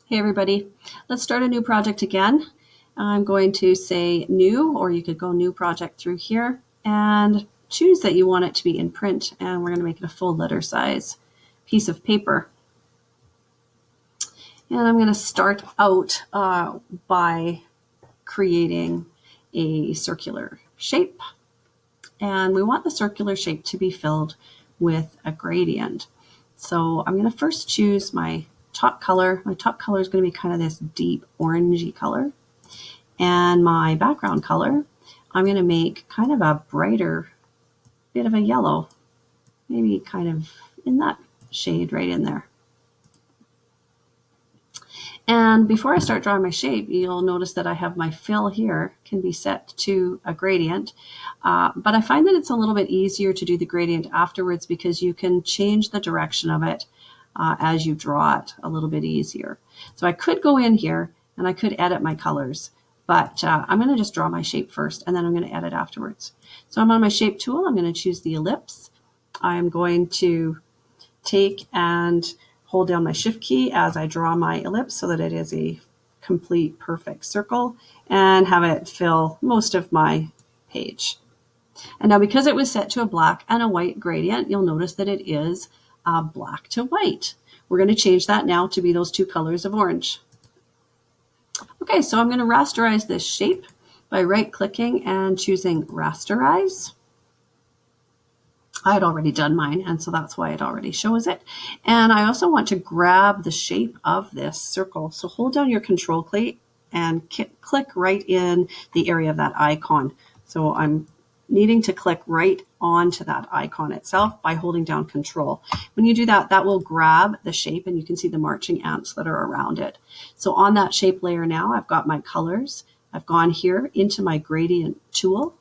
Hey everybody, let's start a new project again. I'm going to say new, or you could go new project through here and choose that you want it to be in print, and we're going to make it a full letter size piece of paper. And I'm going to start out by creating a circular shape, and we want the circular shape to be filled with a gradient. So I'm going to first choose my top color. My top color is going to be kind of this deep orangey color. And my background color, I'm going to make kind of a brighter bit of a yellow, maybe kind of in that shade right in there. And before I start drawing my shape, you'll notice that I have my fill here can be set to a gradient. But I find that it's a little bit easier to do the gradient afterwards because you can change the direction of it as you draw it a little bit easier. So I could go in here and I could edit my colors, but I'm going to just draw my shape first and then I'm going to edit afterwards. So I'm on my shape tool. I'm going to choose the ellipse. I'm going to take and hold down my shift key as I draw my ellipse so that it is a complete perfect circle and have it fill most of my page. And now because it was set to a black and a white gradient, you'll notice that it is black to white. We're going to change that now to be those two colors of orange. Okay, so I'm going to rasterize this shape by right-clicking and choosing rasterize. I had already done mine, and so that's why it already shows it. And I also want to grab the shape of this circle. So hold down your control key and click right in the area of that icon. So I'm needing to click right onto that icon itself by holding down control. When you do that, that will grab the shape and you can see the marching ants that are around it. So on that shape layer now, I've got my colors. I've gone here into my gradient tool.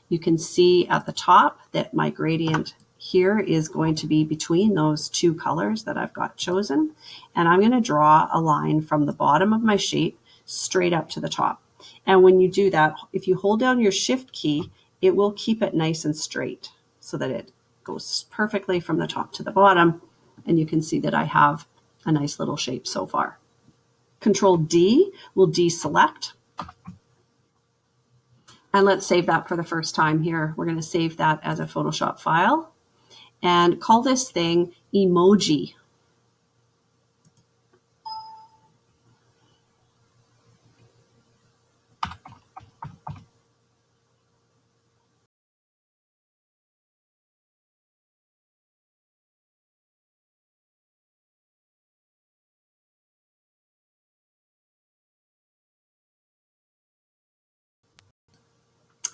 You can see at the top that my gradient here is going to be between those two colors that I've got chosen. And I'm going to draw a line from the bottom of my shape straight up to the top. And when you do that, if you hold down your shift key, it will keep it nice and straight so that it goes perfectly from the top to the bottom. And you can see that I have a nice little shape so far. Control D will deselect. And let's save that for the first time here. We're going to save that as a Photoshop file and call this thing Emoji.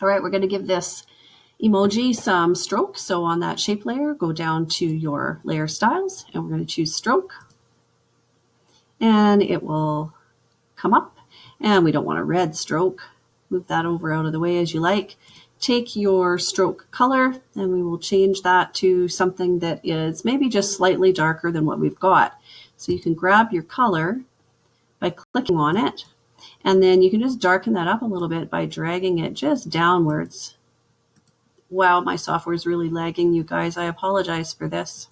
All right, we're going to give this emoji some stroke. So on that shape layer, go down to your layer styles and we're going to choose stroke. And it will come up, and we don't want a red stroke. Move that over out of the way as you like. Take your stroke color and we will change that to something that is maybe just slightly darker than what we've got. So you can grab your color by clicking on it, and then you can just darken that up a little bit by dragging it just downwards. Wow, my software is really lagging, you guys. I apologize for this.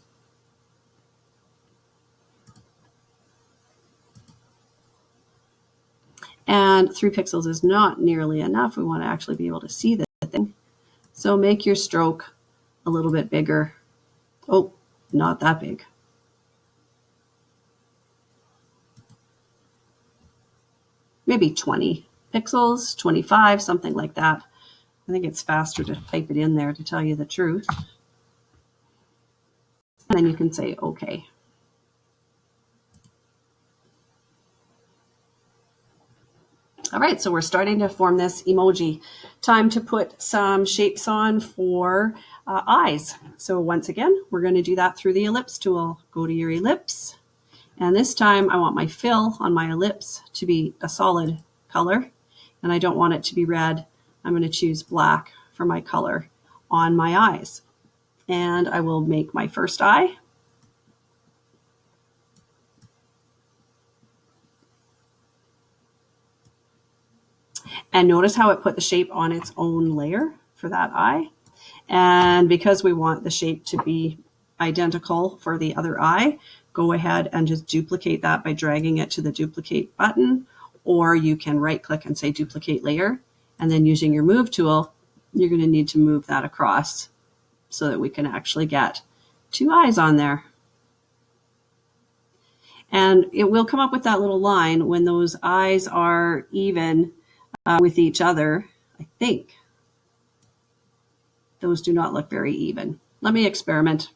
And 3 pixels is not nearly enough. We want to actually be able to see the thing. So make your stroke a little bit bigger. Oh, not that big. Maybe 20 pixels, 25, something like that. I think it's faster to type it in there, to tell you the truth. And then you can say OK. All right, so we're starting to form this emoji. Time to put some shapes on for eyes. So once again, we're going to do that through the ellipse tool. Go to your ellipse. And this time I want my fill on my ellipse to be a solid color. And I don't want it to be red. I'm going to choose black for my color on my eyes. And I will make my first eye. And notice how it put the shape on its own layer for that eye. And because we want the shape to be identical for the other eye, go ahead and just duplicate that by dragging it to the duplicate button, or you can right click and say duplicate layer, and then using your move tool, you're going to need to move that across so that we can actually get two eyes on there. And it will come up with that little line when those eyes are even with each other. I think those do not look very even. Let me experiment.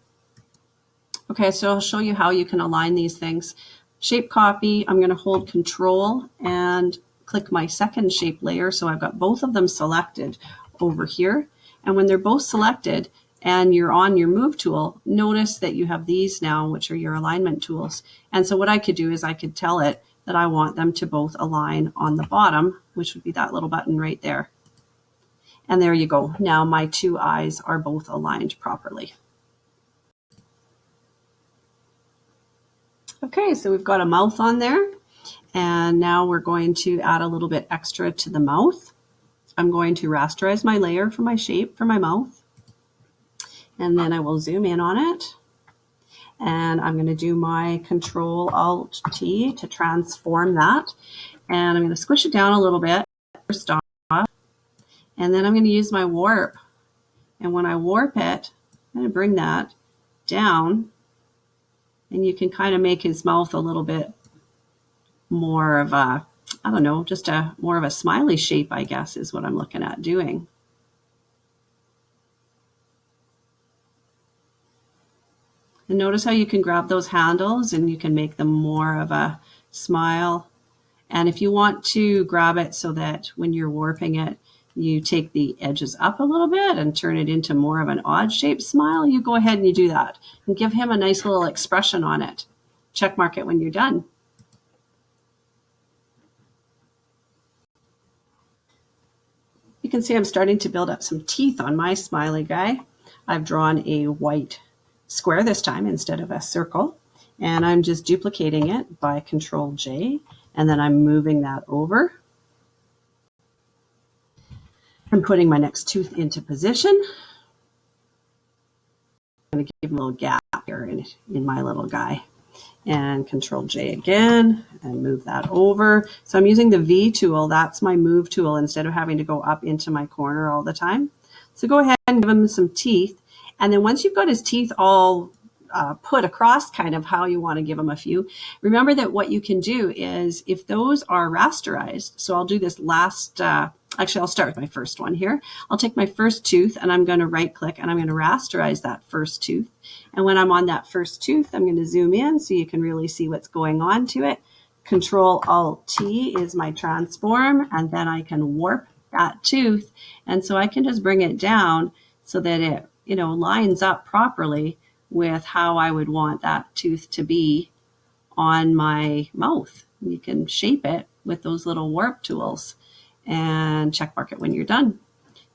Okay, so I'll show you how you can align these things. Shape copy, I'm going to hold Control and click my second shape layer. So I've got both of them selected over here. And when they're both selected and you're on your move tool, notice that you have these now, which are your alignment tools. And so what I could do is I could tell it that I want them to both align on the bottom, which would be that little button right there. And there you go. Now my two eyes are both aligned properly. Okay, so we've got a mouth on there. And now we're going to add a little bit extra to the mouth. I'm going to rasterize my layer for my shape for my mouth. And then I will zoom in on it. And I'm going to do my Control-Alt-T to transform that. And I'm going to squish it down a little bit. First off. And then I'm going to use my warp. And when I warp it, I'm going to bring that down. And you can kind of make his mouth a little bit more of a, I don't know, just a more of a smiley shape, I guess, is what I'm looking at doing. And notice how you can grab those handles and you can make them more of a smile. And if you want to grab it so that when you're warping it, you take the edges up a little bit and turn it into more of an odd shaped smile, you go ahead and you do that and give him a nice little expression on it. Check mark it when you're done. You can see I'm starting to build up some teeth on my smiley guy. I've drawn a white square this time instead of a circle, and I'm just duplicating it by Control J, and then I'm moving that over. I'm putting my next tooth into position. I'm going to give him a little gap here in my little guy. And Control J again and move that over. So I'm using the V tool. That's my move tool instead of having to go up into my corner all the time. So go ahead and give him some teeth. And then once you've got his teeth all put across kind of how you want to give him a few, remember that what you can do is if those are rasterized, so I'll do this last, actually I'll start with my first one here. I'll take my first tooth and I'm going to right click and I'm going to rasterize that first tooth. And when I'm on that first tooth, I'm going to zoom in so you can really see what's going on to it. Control-Alt-T is my transform, and then I can warp that tooth. And so I can just bring it down so that it, lines up properly with how I would want that tooth to be on my mouth. You can shape it with those little warp tools and check mark it when you're done.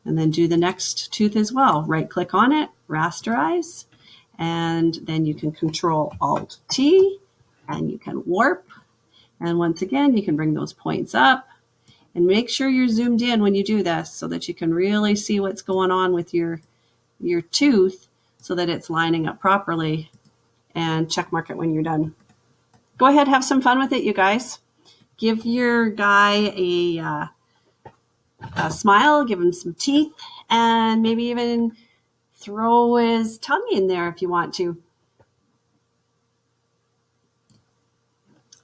And then do the next tooth as well. Right click on it, rasterize, and then you can Control-Alt-T and you can warp. And once again, you can bring those points up and make sure you're zoomed in when you do this so that you can really see what's going on with your tooth so that it's lining up properly, and check mark it when you're done. Go ahead, have some fun with it, you guys. Give your guy a smile, give him some teeth, and maybe even throw his tongue in there if you want to.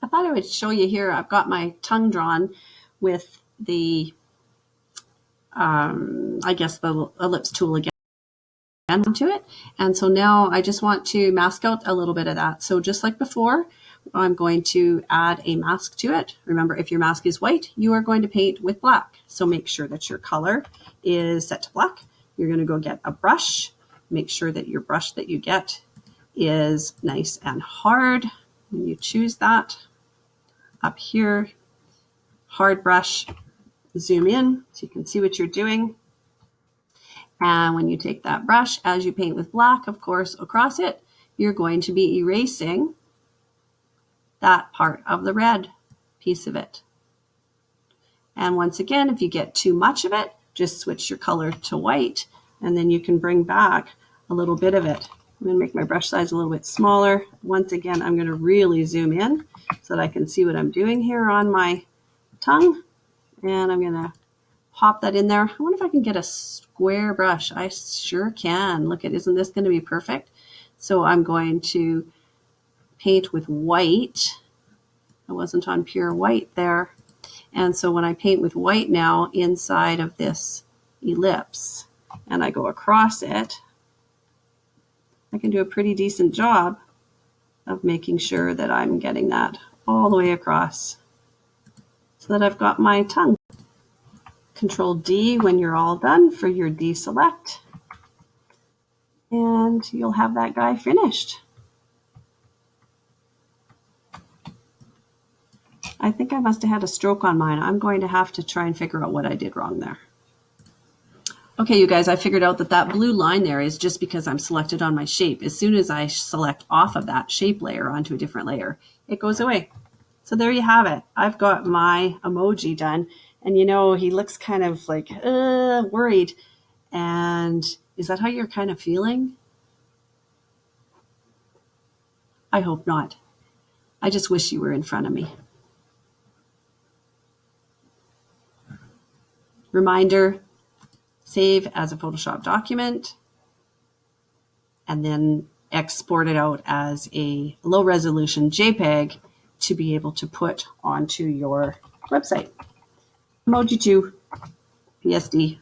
I thought I would show you here. I've got my tongue drawn with the, I guess the ellipse tool again to it. And so now I just want to mask out a little bit of that. So just like before, I'm going to add a mask to it. Remember, if your mask is white, you are going to paint with black. So make sure that your color is set to black. You're going to go get a brush. Make sure that your brush that you get is nice and hard. When you choose that, up here, hard brush, zoom in so you can see what you're doing. And when you take that brush, as you paint with black, of course, across it, you're going to be erasing that part of the red piece of it. And once again, if you get too much of it, just switch your color to white, and then you can bring back a little bit of it I'm going to make my brush size a little bit smaller. Once again, I'm going to really zoom in so that I can see what I'm doing here on my tongue. And I'm going to pop that in there. I wonder if I can get a square brush. I sure can. Look at, isn't this going to be perfect? So I'm going to paint with white. I wasn't on pure white there. And so when I paint with white now inside of this ellipse and I go across it, I can do a pretty decent job of making sure that I'm getting that all the way across so that I've got my tongue. Control D when you're all done for your deselect, and you'll have that guy finished. I think I must have had a stroke on mine. I'm going to have to try and figure out what I did wrong there. Okay, you guys, I figured out that that blue line there is just because I'm selected on my shape. As soon as I select off of that shape layer onto a different layer, it goes away. So there you have it. I've got my emoji done. And you know, he looks kind of like worried. And is that how you're kind of feeling? I hope not. I just wish you were in front of me. Reminder, save as a Photoshop document, and then export it out as a low resolution JPEG to be able to put onto your website. Emoji 2, PSD.